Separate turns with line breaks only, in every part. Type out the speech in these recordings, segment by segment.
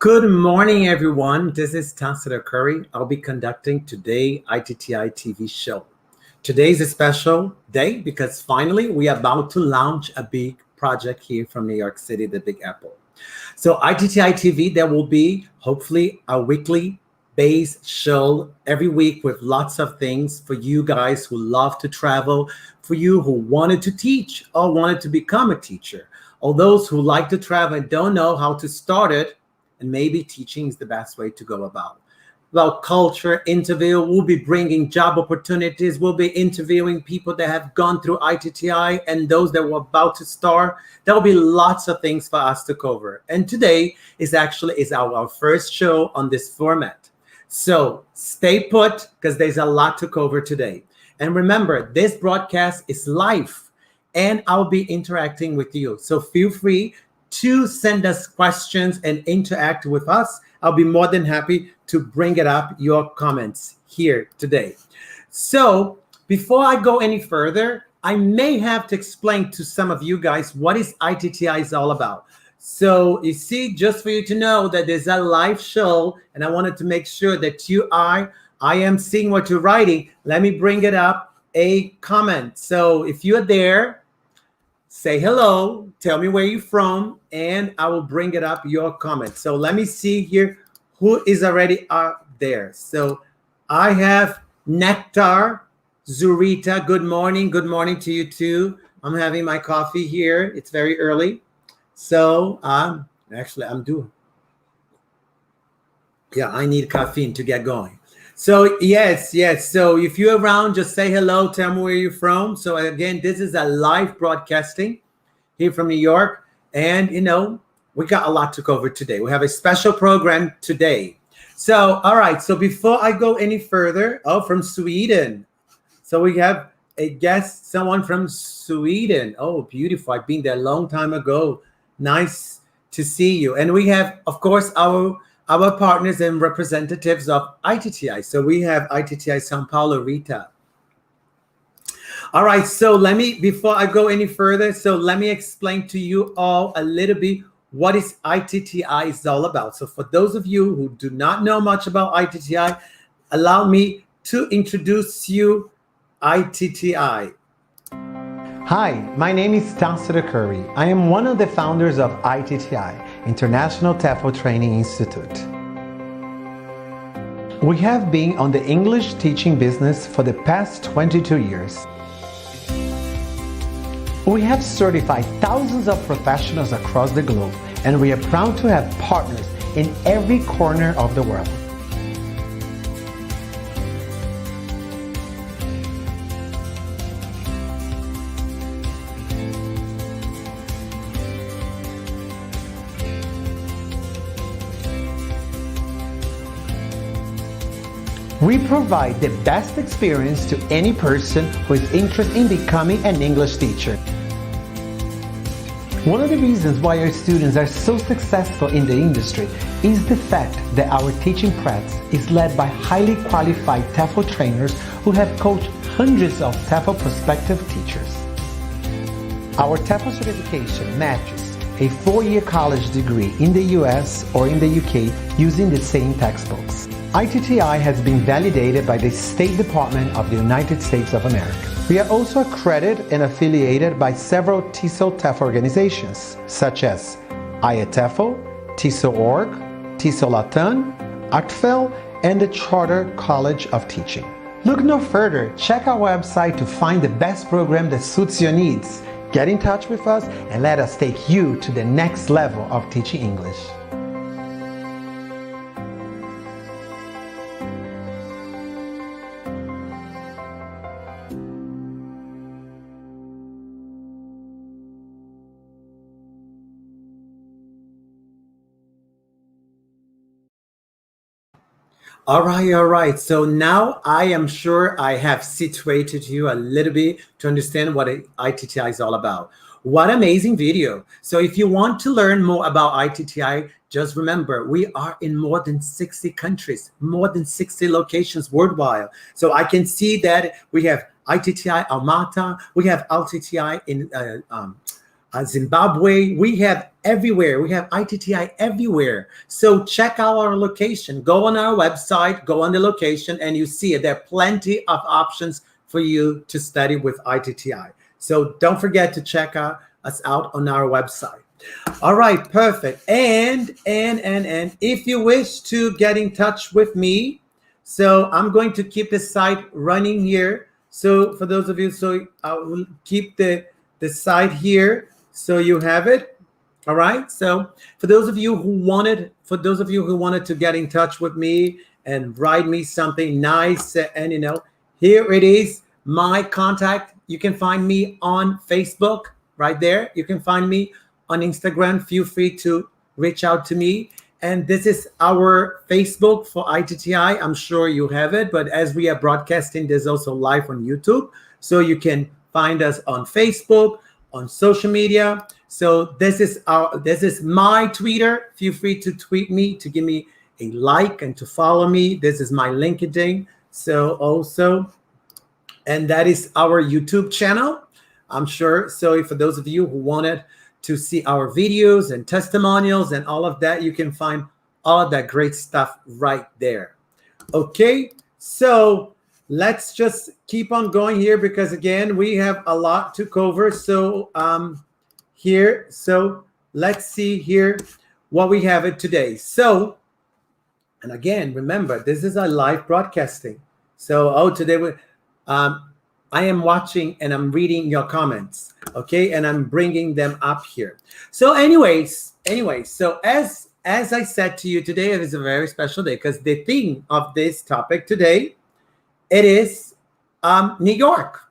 Good morning, everyone. This is Tefl Curry. I'll be conducting today iTTi TV show. Today is a special day because finally we are about to launch a big project here from New York City, the Big Apple. So iTTi TV, there will be hopefully a weekly based show every week with lots of things for you guys who love to travel, for you who wanted to teach or wanted to become a teacher, or those who like to travel and don't know how to start it. And maybe teaching is the best way to go about culture interview. We'll be bringing job opportunities. We'll be interviewing people that have gone through iTTi and those that were about to start. There'll be lots of things for us to cover. And today is our first show on this format. So stay put because there's a lot to cover today. And remember, this broadcast is live and I'll be interacting with you. So feel free to send us questions and interact with us. I'll be more than happy to bring it up, your comments here today. So before I go any further, I may have to explain to some of you guys what is iTTi is all about. So you see, just for you to know that there's a live show and I wanted to make sure that I am seeing what you're writing. Let me bring it up, a comment. So if you're there, say hello, tell me where you're from, and I will bring it up, your comment. So let me see here who is already out there. So I have Nectar, Zurita, good morning. Good morning to you too. I'm having my coffee here. It's very early. So actually I'm doing. Yeah, I need caffeine to get going. So yes. So if you're around, just say hello, tell me where you're from. So again, this is a live broadcasting here from New York. And we got a lot to cover today. We have a special program today. So, all right. So before I go any further, from Sweden. So we have a guest, someone from Sweden. Oh, beautiful. I've been there a long time ago. Nice to see you. And we have, of course, our partners and representatives of iTTi. So we have iTTi São Paulo, Rita. All right, so before I go any further, so let me explain to you all a little bit what is iTTi is all about. So for those of you who do not know much about iTTi, allow me to introduce you iTTi. Hi, my name is Tefl Curry. I am one of the founders of iTTi, International Tefl Training Institute. We have been on the English teaching business for the past 22 years. We have certified thousands of professionals across the globe, and we are proud to have partners in every corner of the world. We provide the best experience to any person who is interested in becoming an English teacher. One of the reasons why our students are so successful in the industry is the fact that our teaching practice is led by highly qualified Tefl trainers who have coached hundreds of Tefl prospective teachers. Our Tefl certification matches a 4-year college degree in the US or in the UK using the same textbooks. iTTi has been validated by the State Department of the United States of America. We are also accredited and affiliated by several TESOL Tefl organizations, such as iTFL, TESOL.org, TESOL Latam, ACTFL, and the Charter College of Teaching. Look no further, check our website to find the best program that suits your needs. Get in touch with us and let us take you to the next level of teaching English. All right. So now I am sure I have situated you a little bit to understand what iTTi is all about. What amazing video. So if you want to learn more about iTTi, just remember, we are in more than 60 countries, more than 60 locations worldwide. So I can see that we have iTTi Almata, we have iTTi in Zimbabwe, we have everywhere. We have iTTi everywhere. So check out our location. Go on our website, go on the location, and you see it. There are plenty of options for you to study with iTTi. So don't forget to check us out on our website. All right, perfect. And if you wish to get in touch with me, so I'm going to keep the site running here. So for those of you, so I will keep the site here so you have it. All right. So for those of you who wanted to get in touch with me and write me something nice, and here it is, my contact. You can find me on Facebook right there. You can find me on Instagram. Feel free to reach out to me. And this is our Facebook for iTTi. I'm sure you have it, but as we are broadcasting, there's also live on YouTube. So you can find us on Facebook, on social media. So this is my Twitter. Feel free to tweet me, to give me a like and to follow me. This is my LinkedIn. So also, and that is our YouTube channel, I'm sure. So for those of you who wanted to see our videos and testimonials and all of that, you can find all of that great stuff right there. Okay, so let's just keep on going here because again, we have a lot to cover. So here, so let's see here what we have it today. So, and again, remember, this is a live broadcasting. So, today we, I am watching and I'm reading your comments, okay? And I'm bringing them up here. So anyways, so as I said to you, today is a very special day because the theme of this topic today, it is New York.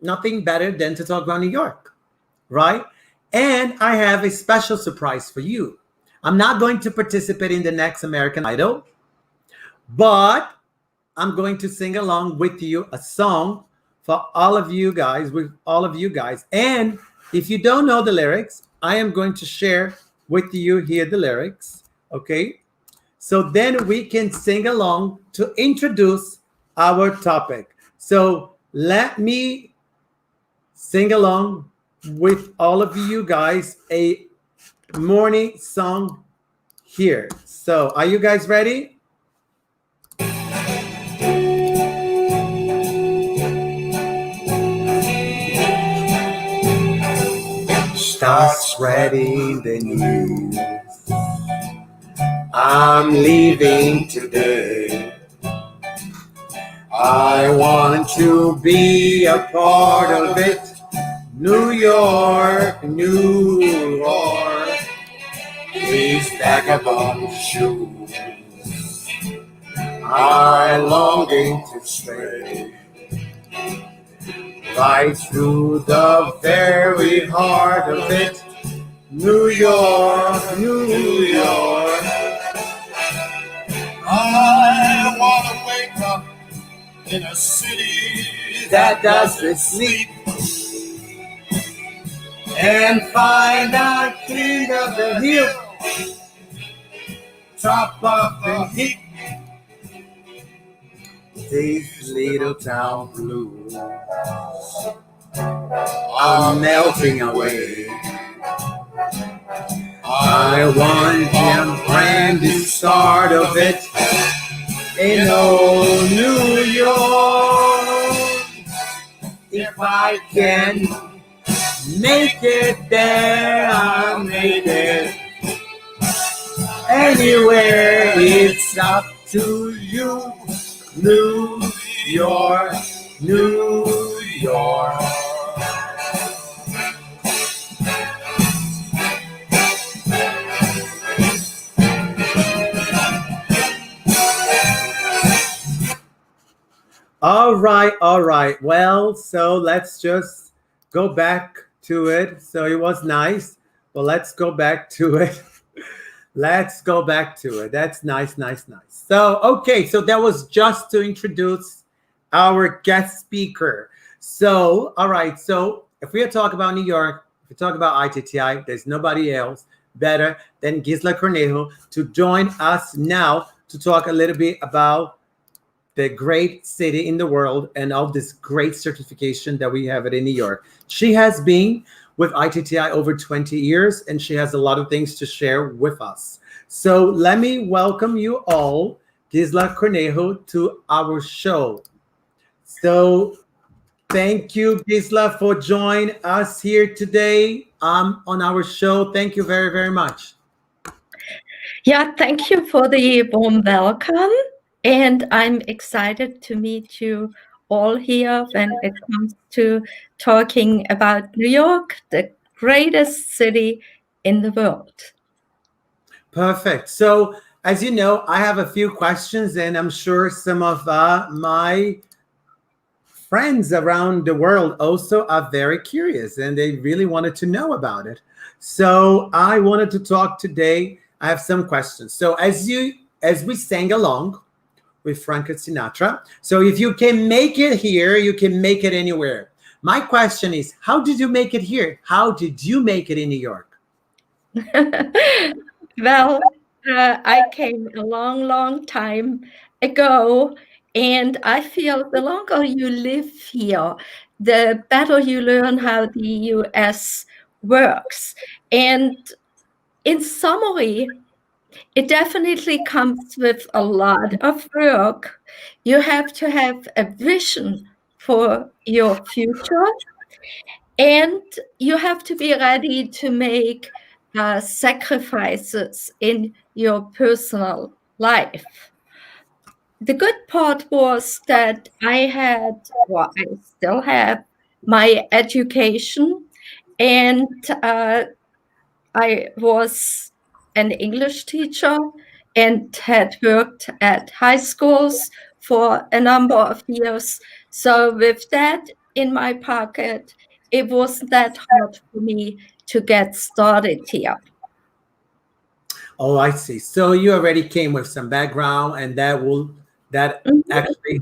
Nothing better than to talk about New York, right? And I have a special surprise for you. I'm not going to participate in the next American Idol, but I'm going to sing along with you a song for all of you guys, with all of you guys. And if you don't know the lyrics, I am going to share with you here the lyrics, okay? So then we can sing along to introduce our topic. So let me sing along with all of you guys a morning song here. So are you guys ready? Start spreading the news. I'm leaving today. I want to be a part of it. New York, New York, these vagabond shoes are longing to stay right through the very heart of it. New York, New York. I want to wake up in a city that doesn't sleep and find out king of the hill, top of the heap. These little town blues are melting away. I want them brand new start of it in old New York. If I can make it there, I'll make it. Anywhere, it's up to you. New York, New York. All right. Well, so let's just go back to it. So it was nice. Well, let's go back to it. Let's go back to it. That's nice. So, okay. So that was just to introduce our guest speaker. So, all right. So if we are talking about New York, if we talk about iTTi, there's nobody else better than Gisela Cornejo to join us now to talk a little bit about the great city in the world and all this great certification that we have it in New York. She has been with iTTi over 20 years, and she has a lot of things to share with us. So let me welcome you all, Gisela Cornejo, to our show. So thank you, Gisela, for joining us here today on our show. Thank you very, very much.
Yeah, thank you for the warm welcome. And I'm excited to meet you all here when it comes to talking about New York, the greatest city in the world.
Perfect. So, as you know, I have a few questions, and I'm sure some of my friends around the world also are very curious and they really wanted to know about it. So, I wanted to talk today. I have some questions. So, as we sang along with Frank Sinatra, so if you can make it here, you can make it anywhere. My question is, how did you make it here? How did you make it in New York?
Well, I came a long, long time ago, and I feel the longer you live here, the better you learn how the US works. And in summary, it definitely comes with a lot of work. You have to have a vision for your future, and you have to be ready to make sacrifices in your personal life. The good part was that I had, or I still have, my education, and I was an English teacher and had worked at high schools for a number of years. So, with that in my pocket, it wasn't that hard for me to get started here.
Oh, I see. So you already came with some background, and that actually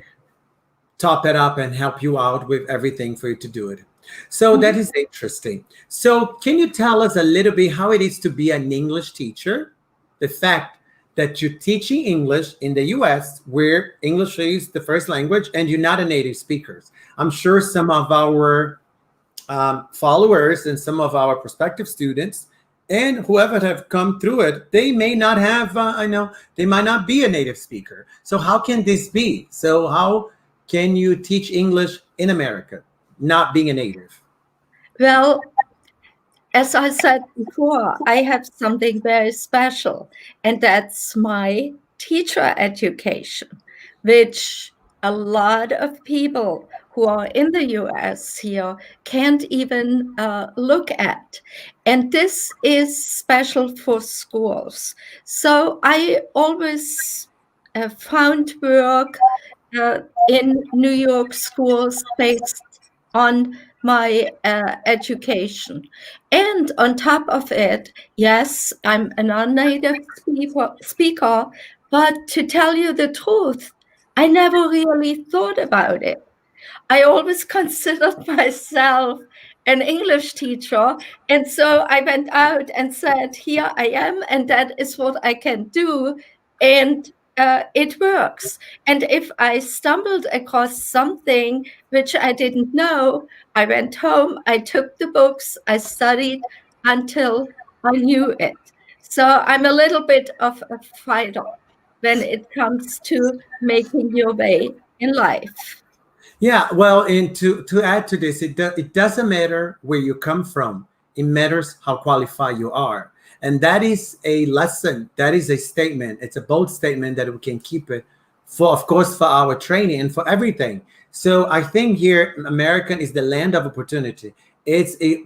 top it up and help you out with everything for you to do it. So that is interesting. So can you tell us a little bit how it is to be an English teacher? The fact that you're teaching English in the US, where English is the first language, and you're not a native speaker. I'm sure some of our followers and some of our prospective students and whoever have come through it, they may not have, I know, they might not be a native speaker. So how can this be? So how can you teach English in America, not being a native?
Well, as I said before, I have something very special, and that's my teacher education, which a lot of people who are in the US here can't even look at. And this is special for schools. So I always found work in New York schools based on my education. And on top of it, yes, I'm a non-native speaker, but to tell you the truth, I never really thought about it. I always considered myself an English teacher. And so I went out and said, here I am, and that is what I can do. And it works. And if I stumbled across something which I didn't know, I went home, I took the books, I studied until I knew it. So I'm a little bit of a fighter when it comes to making your way in life.
Yeah, well, and to add to this, it doesn't matter where you come from. It matters how qualified you are. And that is a lesson. That is a statement. It's a bold statement that we can keep it for, of course, for our training and for everything. So I think here, American is the land of opportunity.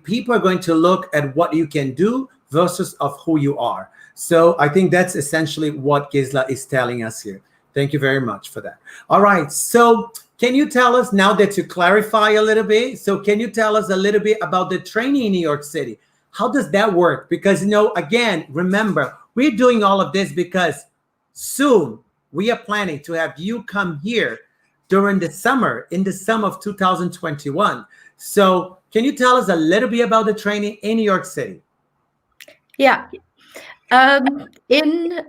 People are going to look at what you can do versus of who you are. So I think that's essentially what Gisela is telling us here. Thank you very much for that. All right. So can you tell us now that you clarify a little bit? So can you tell us a little bit about the training in New York City? How does that work? Because, again, remember, we're doing all of this because soon we are planning to have you come here during the summer, in the summer of 2021. So can you tell us a little bit about the training in New York City?
Yeah. In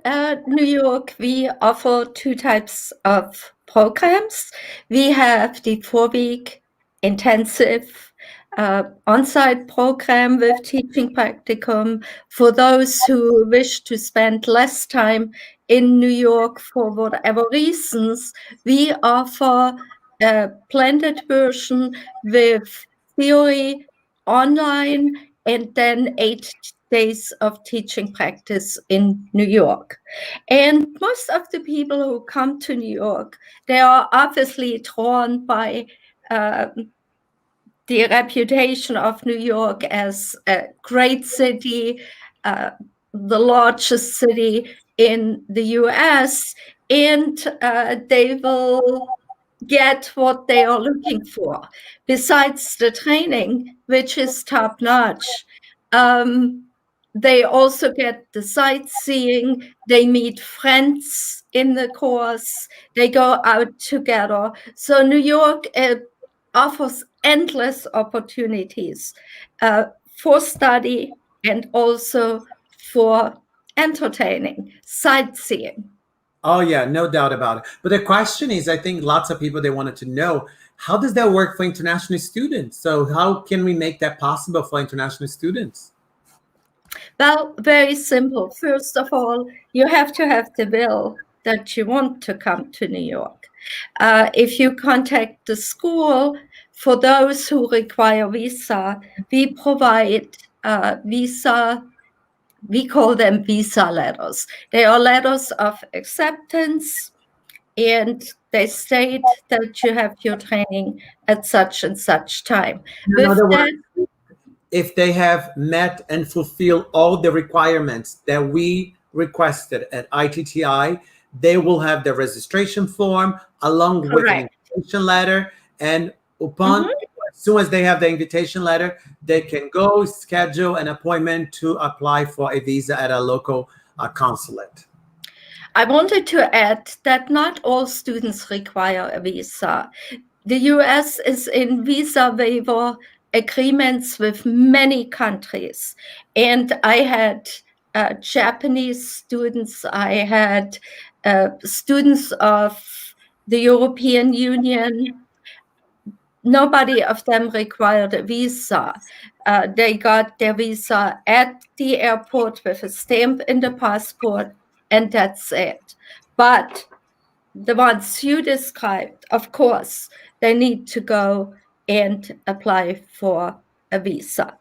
New York, we offer two types of programs. We have the 4-week intensive on-site program with teaching practicum. For those who wish to spend less time in New York for whatever reasons, we offer a blended version with theory online and then 8 days of teaching practice in New York. And most of the people who come to New York, they are obviously drawn by the reputation of New York as a great city, uh, the largest city in the US, and they will get what they are looking for. Besides the training, which is top notch, they also get the sightseeing, they meet friends in the course, they go out together. So New York offers endless opportunities for study and also for entertaining, sightseeing.
Oh yeah, no doubt about it. But the question is, I think lots of people they wanted to know, how does that work for international students? So how can we make that possible for international students?
Well, very simple. First of all, you have to have the will that you want to come to New York. If you contact the school, for those who require visa, we provide visa. We call them visa letters. They are letters of acceptance, and they state that you have your training at such and such time.
In
With
other words,
that,
if they have met and fulfilled all the requirements that we requested at itti, they will have the registration form along with an
correct.
invitation letter. And upon,
Mhm.
as soon as they have the invitation letter, they can go schedule an appointment to apply for a visa at a local consulate.
I wanted to add that not all students require a visa. The US is in visa waiver agreements with many countries. And I had Japanese students, I had students of the European Union. Nobody of them required a visa. They got their visa at the airport with a stamp in the passport, and that's it. But the ones you described, of course, they need to go and apply for a visa.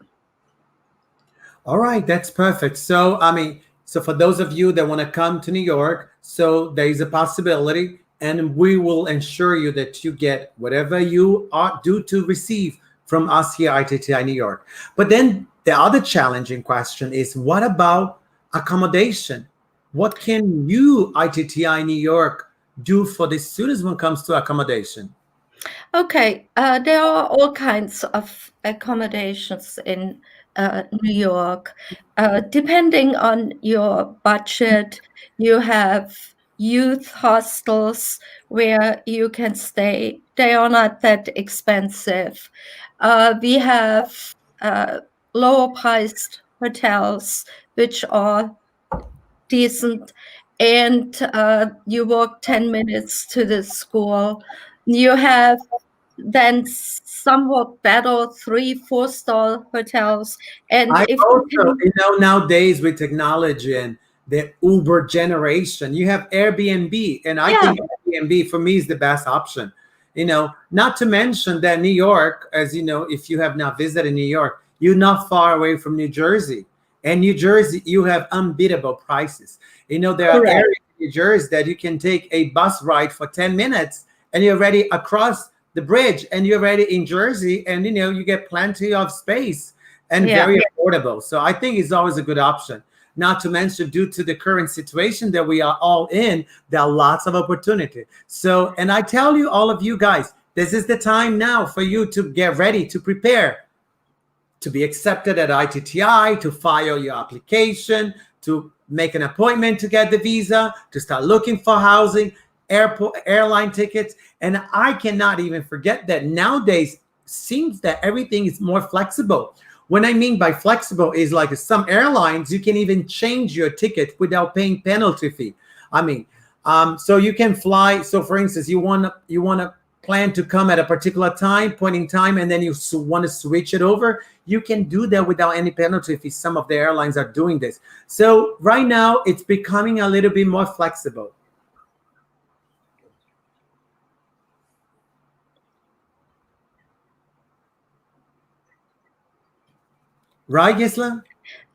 All right, that's perfect. So, I mean, so for those of you that want to come to New York, so there is a possibility, and we will ensure you that you get whatever you are due to receive from us here at iTTi New York. But then the other challenging question is, what about accommodation? What can you, iTTi New York, do for the students when it comes to accommodation?
Okay, there are all kinds of accommodations in New York. Depending on your budget, you have youth hostels where you can stay. They are not that expensive. We have lower priced hotels, which are decent, and you walk 10 minutes to the school. You have then somewhat better 3-4 star hotels. And
I
if you
also,
can,
nowadays with technology and the Uber generation, you have Airbnb, and I
yeah,
think Airbnb for me is the best option. Not to mention that New York, as you know, if you have not visited New York, you're not far away from New Jersey. And New Jersey, you have unbeatable prices. There are
correct.
areas in New Jersey that you can take a bus ride for 10 minutes and you're already across the bridge and you're already in Jersey, and you get plenty of space and
Yeah.
very affordable. So I think it's always a good option. Not to mention, due to the current situation that we are all in, there are lots of opportunity. So, and I tell you, all of you guys, this is the time now for you to get ready to prepare to be accepted at iTTi, to file your application, to make an appointment to get the visa, to start looking for housing, airport, airline tickets. And I cannot even forget that nowadays seems that everything is more flexible. What I mean by flexible is like some airlines, you can even change your ticket without paying penalty fee. I mean, so you can fly. So for instance, you want to plan to come at a particular point in time, and then you want to switch it over, you can do that without any penalty if some of the airlines are doing this. So right now it's becoming a little bit more flexible. Right, Gisela?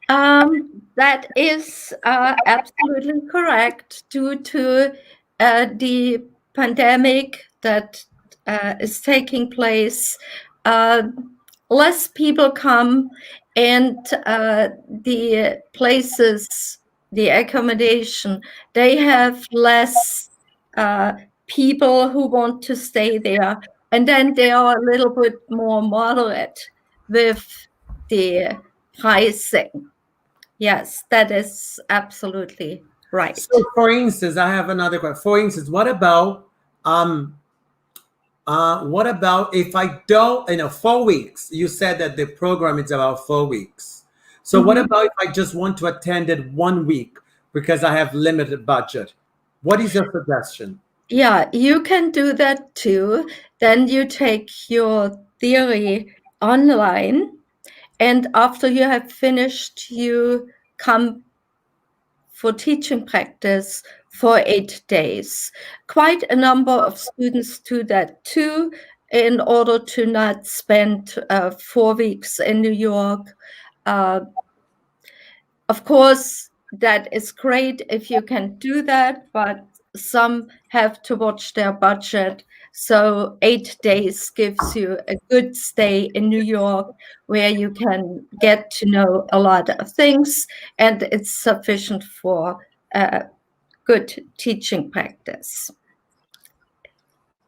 That is absolutely correct. Due to the pandemic that is taking place, less people come, and the places, the accommodation, they have less people who want to stay there. And then they are a little bit more moderate with the pricing. Yes, that is absolutely right.
So for instance, I have another question. For instance, um what about if I don't, 4 weeks? You said that the program is about 4 weeks. So what
Mhm.
about if I just want to attend it 1 week because I have limited budget? What is your suggestion?
Yeah, you can do that too. Then you take your theory online, and after you have finished, you come for teaching practice for 8 days. Quite a number of students do that too, in order to not spend 4 weeks in New York. Uh, Of course, that is great if you can do that, but some have to watch their budget. So 8 days gives you a good stay in New York, where you can get to know a lot of things, and it's sufficient for good teaching practice.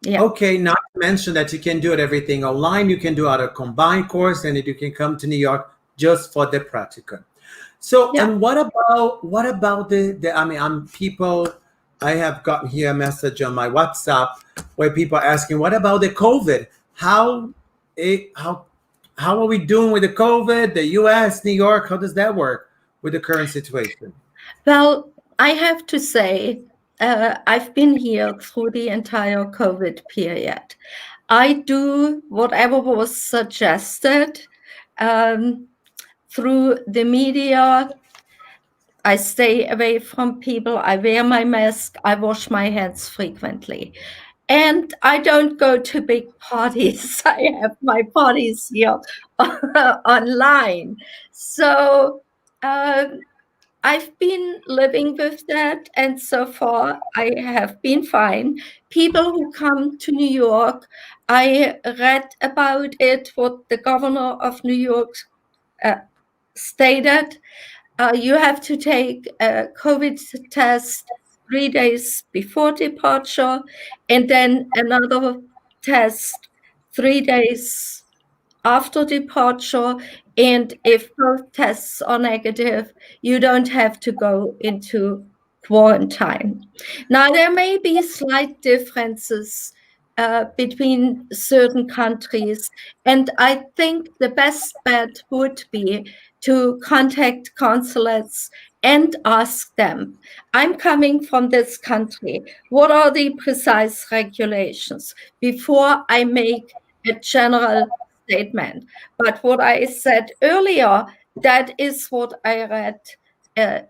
Yeah.
Okay, not to mention that you can do it everything online. You can do out a combined course, and you can come to New York just for the practical. So,
Yeah.
and what about the I mean, I'm people. I have gotten here a message on my WhatsApp where people are asking, what about the COVID? How it how are we doing with the COVID? The U.S., New York, how does that work with the current situation?
Well, I have to say, I've been here through the entire COVID period. I do whatever was suggested um, through the media. I stay away from people. I wear my mask. I wash my hands frequently. And I don't go to big parties. I have my parties here online. So I've been living with that, and so far I have been fine. People who come to New York, I read about it, what the governor of New York uh, stated. You have to take a COVID test 3 days before departure, and then another test 3 days after departure. And if both tests are negative, you don't have to go into quarantine. Now, there may be slight differences between certain countries, and I think the best bet would be to contact consulates and ask them, I'm coming from this country. What are the precise regulations before I make a general statement? But what I said earlier, that is what I read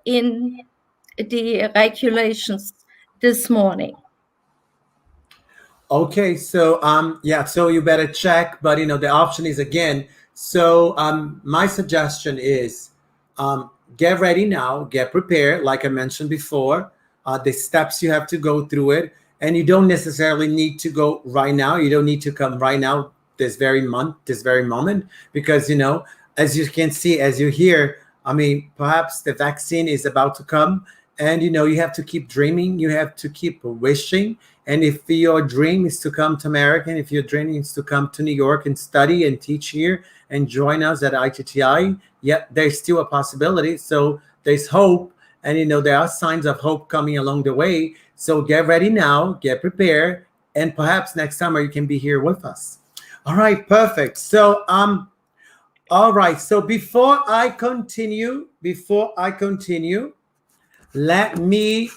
in the regulations this morning.
Okay, so yeah, so you better check, but the option is again. So my suggestion is get ready now, get prepared, like I mentioned before, the steps you have to go through it, and you don't necessarily need to go right now. You don't need to come right now, this very month, this very moment, because as you can see, as you hear, I mean, perhaps the vaccine is about to come, and you have to keep dreaming, you have to keep wishing. And if your dream is to come to America, and if your dream is to come to New York and study and teach here and join us at iTTi, yet there's still a possibility. So there's hope, and there are signs of hope coming along the way. So get ready now, get prepared, and perhaps next summer you can be here with us. All right, perfect. So all right. So before I continue, let me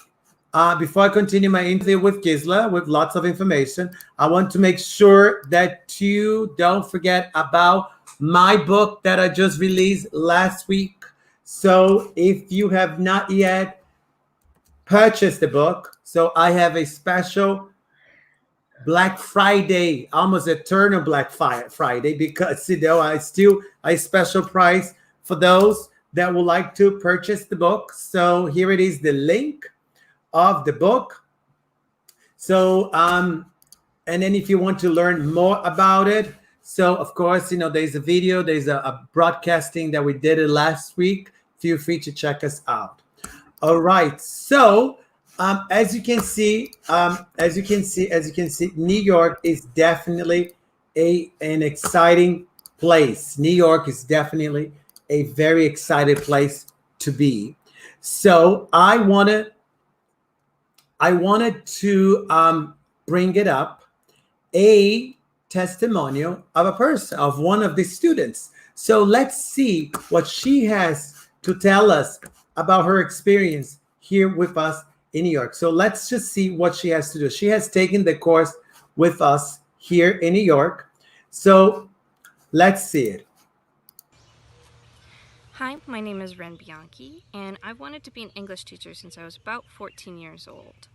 before I continue my interview with Gisela with lots of information, I want to make sure that you don't forget about my book that I just released last week. So if you have not yet purchased the book, so I have a special Black Friday, almost eternal Black Friday, because I still a special price for those that would like to purchase the book. So here it is, the link of the book. So and then if you want to learn more about it, so of course, there's a video, there's a broadcasting that we did it last week. Feel free to check us out. All right, so as you can see, New York is definitely an exciting place. New York is definitely a very exciting place to be. So I wanted to bring it up, a testimonial of a person, of one of the students. So let's see what she has to tell us about her experience here with us in New York. So let's just see what she has to do. She has taken the course with us here in New York. So let's see it.
Hi, my name is Ren Bianchi, and I've wanted to be an English teacher since I was about 14 years old.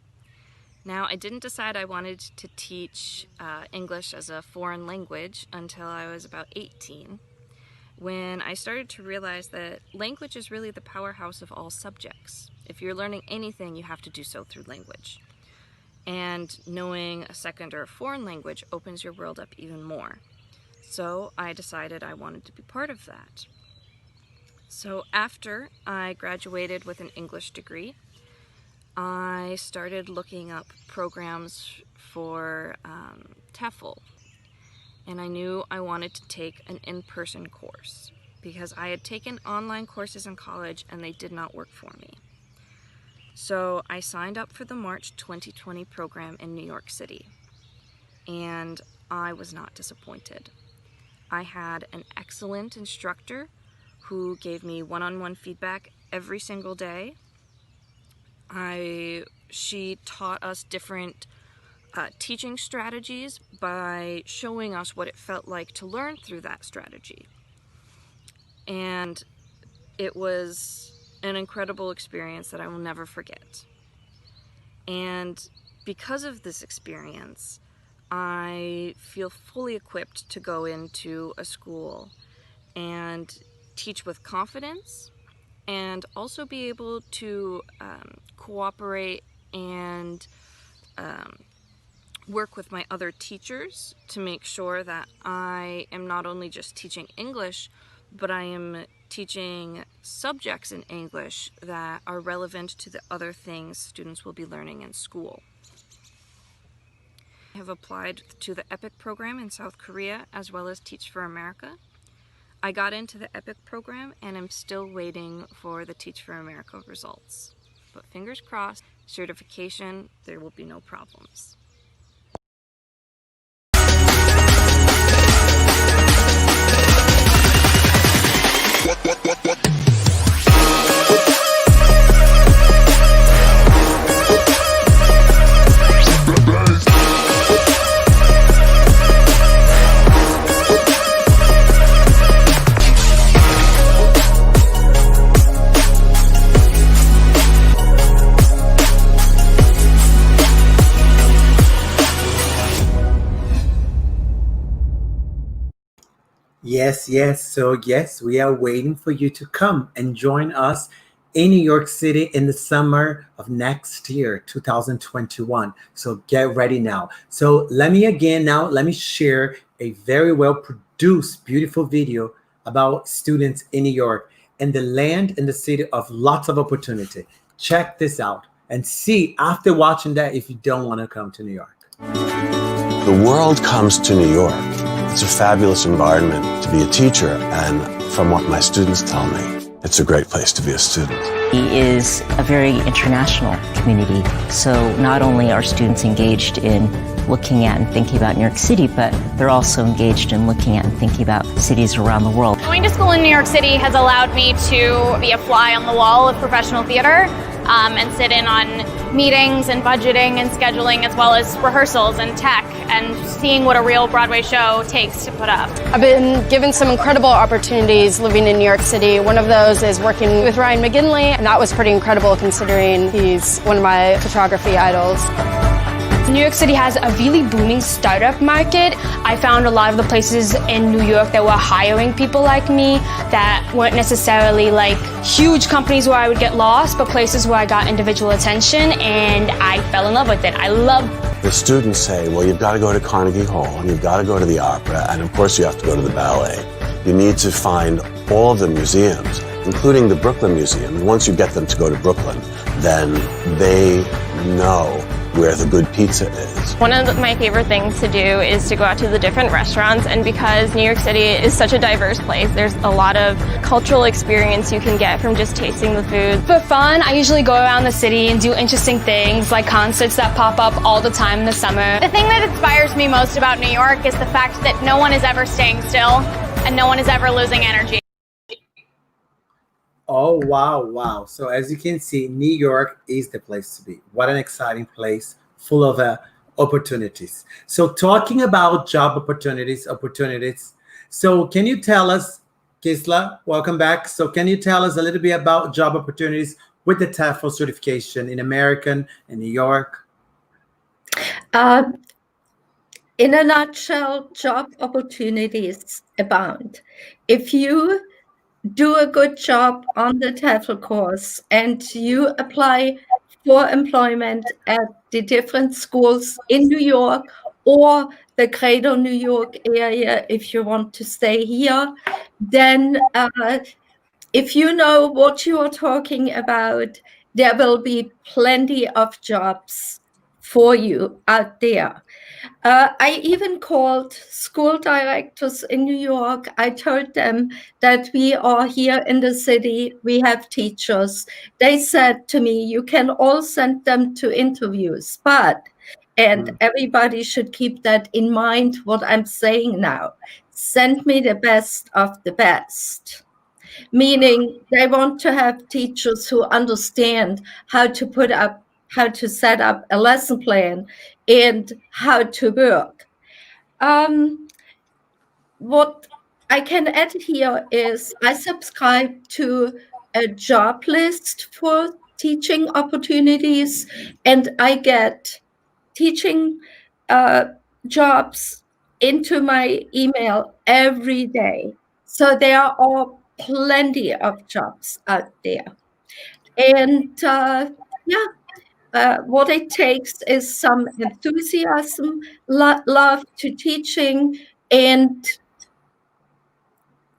Now, I didn't decide I wanted to teach English as a foreign language until I was about 18, when I started to realize that language is really the powerhouse of all subjects. If you're learning anything, you have to do so through language. And knowing a second or a foreign language opens your world up even more. So I decided I wanted to be part of that. So after I graduated with an English degree, I started looking up programs for Tefl. And I knew I wanted to take an in-person course because I had taken online courses in college and they did not work for me. So I signed up for the March 2020 program in New York City, and I was not disappointed. I had an excellent instructor who gave me one-on-one feedback every single day. She taught us different teaching strategies by showing us what it felt like to learn through that strategy. And it was an incredible experience that I will never forget. And because of this experience, I feel fully equipped to go into a school and teach with confidence and also be able to cooperate and work with my other teachers to make sure that I am not only just teaching English, but I am teaching subjects in English that are relevant to the other things students will be learning in school. I have applied to the EPIC program in South Korea as well as Teach for America. I got into the EPIC program and I'm still waiting for the Teach for America results. But fingers crossed, certification, there will be no problems.
Yes. So yes, we are waiting for you to come and join us in New York City in the summer of next year, 2021. So get ready now. So let me share a very well produced, beautiful video about students in New York and the land and the city of lots of opportunity. Check this out and see after watching that if you don't want to come to New York.
The world comes to New York. It's a fabulous environment to be a teacher, and from what my students tell me, it's a great place to be a student.
It is a very international community, so not only are students engaged in looking at and thinking about New York City, but they're also engaged in looking at and thinking about cities around the world.
Going to school in New York City has allowed me to be a fly on the wall of professional theater and sit in on meetings and budgeting and scheduling, as well as rehearsals and tech and seeing what a real Broadway show takes to put up.
I've been given some incredible opportunities living in New York City. One of those is working with Ryan McGinley, and that was pretty incredible considering he's one of my photography idols.
New York City has a really booming startup market. I found a lot of the places in New York that were hiring people like me that weren't necessarily like huge companies where I would get lost, but places where I got individual attention, and I fell in love with it. I love
The students say, well, you've got to go to Carnegie Hall, and you've got to go to the opera, and of course you have to go to the ballet. You need to find all of the museums, including the Brooklyn Museum. And once you get them to go to Brooklyn, then they know where the good pizza is.
One of my favorite things to do is to go out to the different restaurants, and because New York City is such a diverse place, there's a lot of cultural experience you can get from just tasting the food.
For fun, I usually go around the city and do interesting things like concerts that pop up all the time in the summer.
The thing that inspires me most about New York is the fact that no one is ever staying still and no one is ever losing energy.
Oh, wow, wow. So as you can see, New York is the place to be. What an exciting place, full of opportunities. So talking about job opportunities. So can you tell us, Kisla, welcome back. So can you tell us a little bit about job opportunities with the TEFL certification in American and New York?
In a nutshell, job opportunities abound. If you do a good job on the TEFL course and you apply for employment at the different schools in New York or the greater New York area, if you want to stay here, then if you know what you are talking about, there will be plenty of jobs for you out there. I even called school directors in New York. I told them that we are here in the city, we have teachers. They said to me, you can all send them to interviews, but, and everybody should keep that in mind, what I'm saying now, send me the best of the best. Meaning they want to have teachers who understand how to set up a lesson plan and how to work. What I can add here is I subscribe to a job list for teaching opportunities, and I get teaching jobs into my email every day. So there are plenty of jobs out there. And what it takes is some enthusiasm, love to teaching, and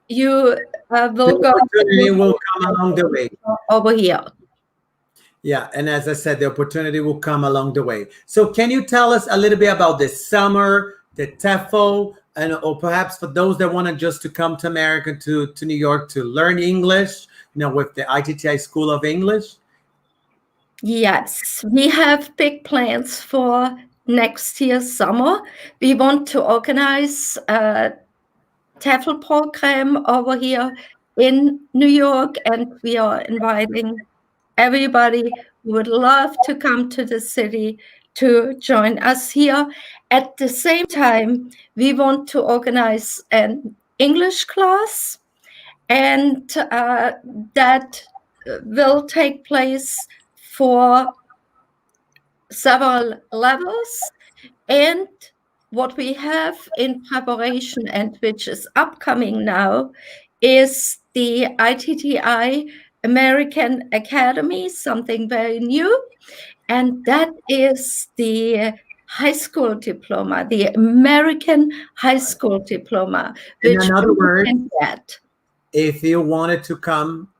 you will go.
Opportunity will come along the way.
Over here.
Yeah, and as I said, the opportunity will come along the way. So can you tell us a little bit about this summer, the TEFL, and or perhaps for those that want to just to come to America, to New York to learn English, with the iTTi School of English?
Yes, we have big plans for next year's summer. We want to organize a TEFL program over here in New York, and we are inviting everybody who would love to come to the city to join us here. At the same time, we want to organize an English class, and that will take place for several levels. And what we have in preparation and which is upcoming now is the iTTi American Academy, something very new. And that is the high school diploma, the American high school diploma, which
In other words,
you can get.
If you wanted to come,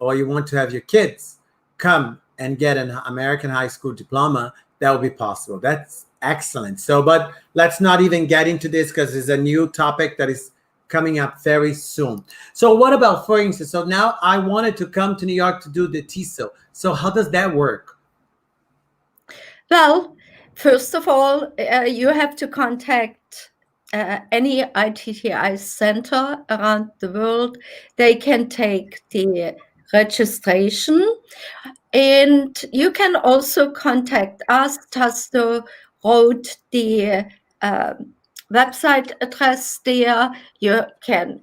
or you want to have your kids come and get an American high school diploma, that will be possible. That's excellent. So, but let's not even get into this because it's a new topic that is coming up very soon. So what about, for instance, so now I wanted to come to New York to do the TESOL. So how does that work?
Well, first of all, you have to contact any iTTi center around the world. They can take the registration. And you can also contact us. Tasto wrote the website address there. You can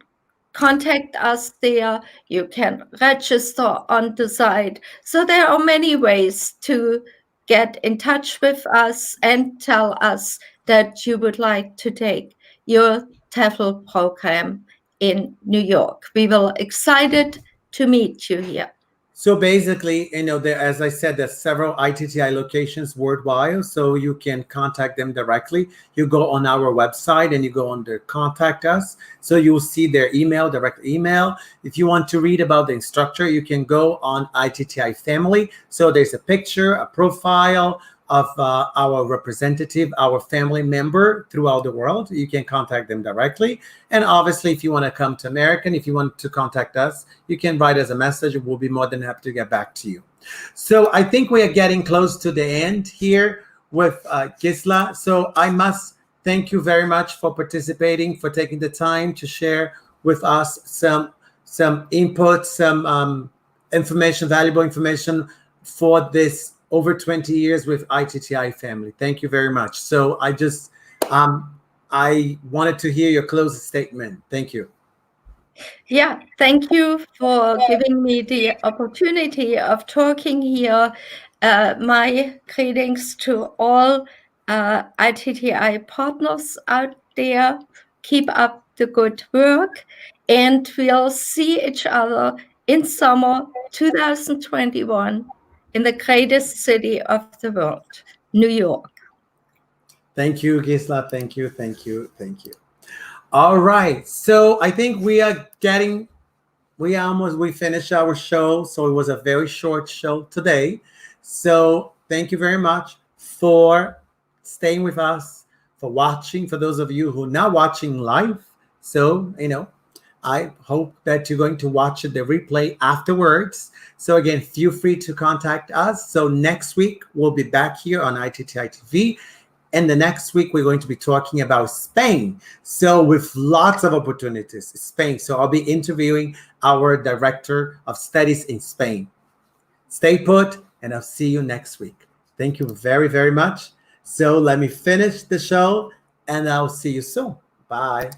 contact us there. You can register on the site. So there are many ways to get in touch with us and tell us that you would like to take your TEFL program in New York. We will excited to meet you here.
So basically, there, as I said, there's several iTTi locations worldwide, so you can contact them directly. You go on our website and you go under Contact Us, so you will see their email, direct email. If you want to read about the instructor, you can go on iTTi Family. So there's a picture, a profile of our representative, our family member throughout the world. You can contact them directly. And obviously, if you want to come to America, if you want to contact us, you can write us a message. We'll be more than happy to get back to you. So I think we are getting close to the end here with Gisela. So I must thank you very much for participating, for taking the time to share with us some input, some information, valuable information for this over 20 years with iTTi Family. Thank you very much. So I wanted to hear your closing statement. Thank you.
Yeah, thank you for giving me the opportunity of talking here. My greetings to all iTTi partners out there. Keep up the good work, and we'll see each other in summer 2021 in the greatest city of the world, New York.
Thank you, Gisela. Thank you, thank you, thank you. All right. So I think we finished our show. So it was a very short show today. So thank you very much for staying with us, for watching, for those of you who are not watching live. So, I hope that you're going to watch the replay afterwards. So again, feel free to contact us. So next week, we'll be back here on iTTi TV. And the next week, we're going to be talking about Spain. So with lots of opportunities, Spain. So I'll be interviewing our director of studies in Spain. Stay put, and I'll see you next week. Thank you very, very much. So let me finish the show, and I'll see you soon. Bye.